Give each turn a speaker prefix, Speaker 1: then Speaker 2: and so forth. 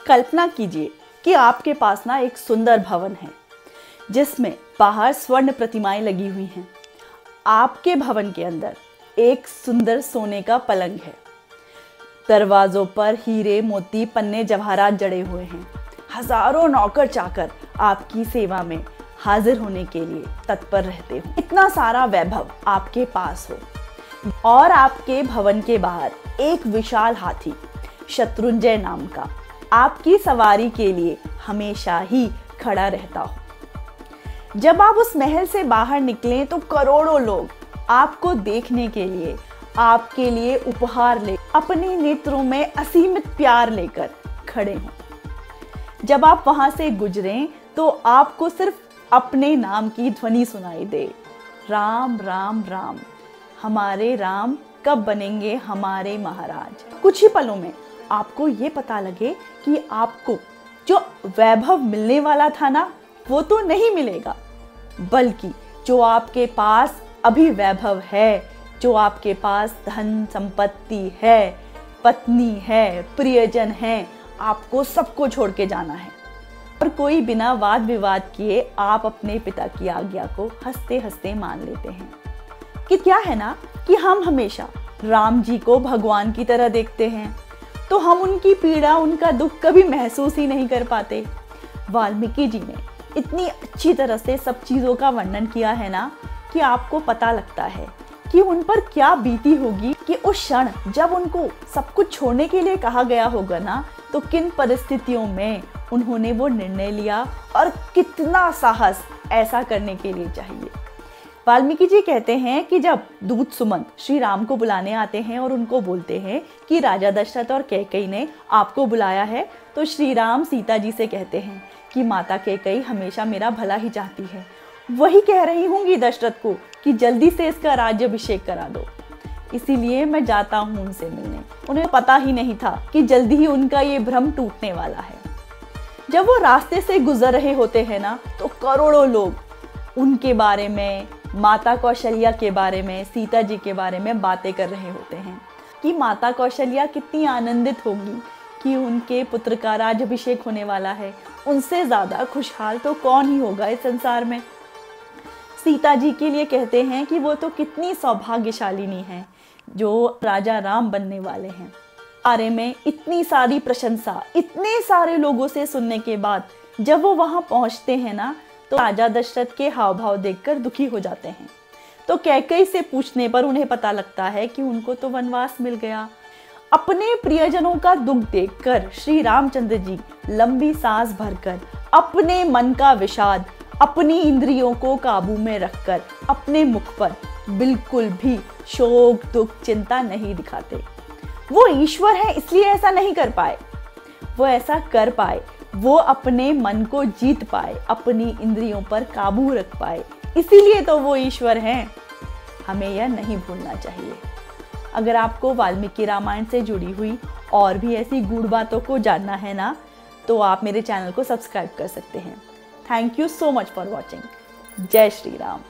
Speaker 1: कल्पना कीजिए कि आपके पास ना एक सुंदर भवन है जिसमें बाहर स्वर्ण प्रतिमाएं लगी हुई हैं। आपके भवन के अंदर एक सुंदर सोने का पलंग है। दरवाजों पर हीरे मोती पन्ने जवाहरात जड़े हुए हैं। हजारों नौकर चाकर आपकी सेवा में हाजिर होने के लिए तत्पर रहते हो। इतना सारा वैभव आपके पास हो और आपके भवन के बाहर एक विशाल हाथी शत्रुंजय नाम का आपकी सवारी के लिए हमेशा ही खड़ा रहता हो। जब आप उस महल से बाहर निकलें तो करोड़ों लोग आपको देखने के लिए आपके लिए उपहार ले अपने नेत्रों में असीमित प्यार लेकर खड़े हों। जब आप वहां से गुजरें तो आपको सिर्फ अपने नाम की ध्वनि सुनाई दे, राम राम राम, हमारे राम कब बनेंगे हमारे महाराज। कुछ ही पलों में आपको ये पता लगे कि आपको जो वैभव मिलने वाला था ना, वो तो नहीं मिलेगा, बल्कि जो आपके पास अभी वैभव है, जो आपके पास धन संपत्ति है, पत्नी है, प्रियजन है, आपको सबको छोड़ के जाना है। और कोई बिना वाद विवाद किए आप अपने पिता की आज्ञा को हंसते हंसते मान लेते हैं। कि क्या है ना कि हम हमेशा राम जी को भगवान की तरह देखते हैं, तो हम उनकी पीड़ा, उनका दुख कभी महसूस ही नहीं कर पाते। वाल्मीकि जी ने इतनी अच्छी तरह से सब चीज़ों का वर्णन किया है ना कि आपको पता लगता है कि उन पर क्या बीती होगी कि उस क्षण जब उनको सब कुछ छोड़ने के लिए कहा गया होगा ना, तो किन परिस्थितियों में उन्होंने वो निर्णय लिया और कितना साहस ऐसा करने के लिए चाहिए। वाल्मीकि जी कहते हैं कि जब दूत सुमंत श्री राम को बुलाने आते हैं और उनको बोलते हैं कि राजा दशरथ और कैकेयी ने आपको बुलाया है, तो श्री राम सीता जी से कहते हैं कि माता कैकेयी हमेशा मेरा भला ही चाहती है। वही कह रही होंगी दशरथ को कि जल्दी से इसका राज्याभिषेक करा दो, इसीलिए मैं जाता हूँ उनसे मिलने। उन्हें पता ही नहीं था कि जल्दी ही उनका ये भ्रम टूटने वाला है। जब वो रास्ते से गुजर रहे होते हैं ना, तो करोड़ों लोग उनके बारे में, माता कौशल्या के बारे में, सीता जी के बारे में बातें कर रहे होते हैं कि माता कौशल्या कितनी आनंदित होगी कि उनके पुत्र का राज्याभिषेक होने वाला है। उनसे ज़्यादा खुशहाल तो कौन ही होगा इस संसार में। सीता जी के लिए कहते हैं कि वो तो कितनी सौभाग्यशालिनी है जो राजा राम बनने वाले हैं। बारे में इतनी सारी प्रशंसा इतने सारे लोगों से सुनने के बाद जब वो वहाँ पहुँचते हैं ना, तो राजा दशरथ के हाव भाव देखकर दुखी हो जाते हैं। तो कैकेयी से पूछने पर उन्हें पता लगता है कि उनको तो वनवास मिल गया। अपने प्रियजनों का दुख देखकर श्री रामचंद्र जी लंबी सांस भरकर अपने मन का विषाद, अपनी इंद्रियों को काबू में रखकर अपने मुख पर बिल्कुल भी शोक दुख चिंता नहीं दिखाते। वो ईश्वर है इसलिए ऐसा नहीं कर पाए, वो ऐसा कर पाए, वो अपने मन को जीत पाए, अपनी इंद्रियों पर काबू रख पाए, इसीलिए तो वो ईश्वर हैं। हमें यह नहीं भूलना चाहिए। अगर आपको वाल्मीकि रामायण से जुड़ी हुई और भी ऐसी गूढ़ बातों को जानना है ना, तो आप मेरे चैनल को सब्सक्राइब कर सकते हैं। Thank you so much for watching. जय श्री राम।